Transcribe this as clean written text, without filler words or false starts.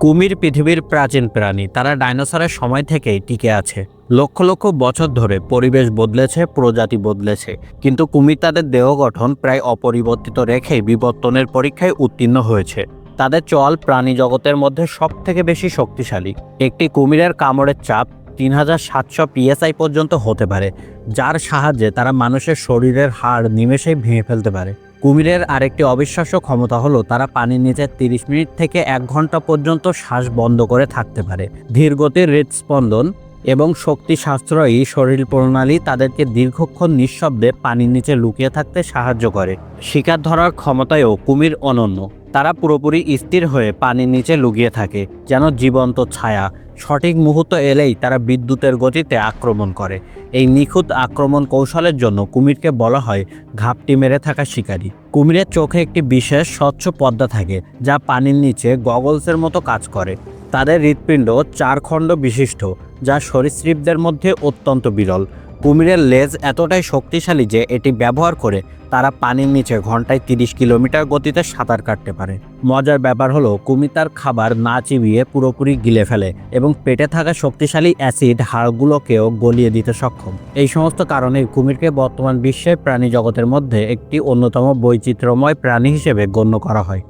কুমির পৃথিবীর প্রাচীন প্রাণী। তারা ডাইনোসরের সময় থেকেই টিকে আছে। লক্ষ লক্ষ বছর ধরে পরিবেশ বদলেছে, প্রজাতি বদলেছে, কিন্তু কুমির তাদের দেহ গঠন প্রায় অপরিবর্তিত রেখেই বিবর্তনের পরীক্ষায় উত্তীর্ণ হয়েছে। তাদের চল প্রাণী জগতের মধ্যে সবথেকে বেশি শক্তিশালী। একটি কুমিরের কামড়ের চাপ 3700 PSI পর্যন্ত হতে পারে, যার সাহায্যে তারা মানুষের শরীরের হাড় নিমেষেই ভেঙে ফেলতে পারে। কুমিরের আরেকটি অবিশ্বাস্য ক্ষমতা হলো তারা পানির নিচে 30 মিনিট থেকে 1 ঘন্টা পর্যন্ত শ্বাস বন্ধ করে থাকতে পারে। ধীরগতির হৃদস্পন্দন এবং শক্তি সাশ্রয়ী শরীর প্রণালী তাদেরকে দীর্ঘক্ষণ নিঃশব্দে পানির নিচে লুকিয়ে থাকতে সাহায্য করে। শিকার ধরার ক্ষমতায়ও কুমির অনন্য। তারা পুরোপুরি স্থির হয়ে পানির নিচে লুকিয়ে থাকে, যেন জীবন্ত ছায়া। সঠিক মুহূর্ত এলেই তারা বিদ্যুতের গতিতে আক্রমণ করে। এই নিখুঁত আক্রমণ কৌশলের জন্য কুমিরকে বলা হয় ঘাপটি মেরে থাকা শিকারী। কুমিরের চোখে একটি বিশেষ স্বচ্ছ পর্দা থাকে, যা পানির নিচে গগলসের মতো কাজ করে। তাদের হৃৎপিণ্ড 4 খণ্ড বিশিষ্ট, যা সরীসৃপদের মধ্যে অত্যন্ত বিরল। কুমিরের লেজ এতটাই শক্তিশালী যে এটি ব্যবহার করে তারা পানির নিচে ঘন্টায় 30 কিলোমিটার গতিতে সাঁতার কাটতে পারে। মজার ব্যাপার হলো কুমির তার খাবার না চিবিয়ে পুরোপুরি গিলে ফেলে এবং পেটে থাকা শক্তিশালী অ্যাসিড হাড়গুলোকেও গলিয়ে দিতে সক্ষম। এই সমস্ত কারণে কুমিরকে বর্তমান বিশ্বের প্রাণী জগতের মধ্যে একটি অন্যতম বৈচিত্র্যময় প্রাণী হিসেবে গণ্য করা হয়।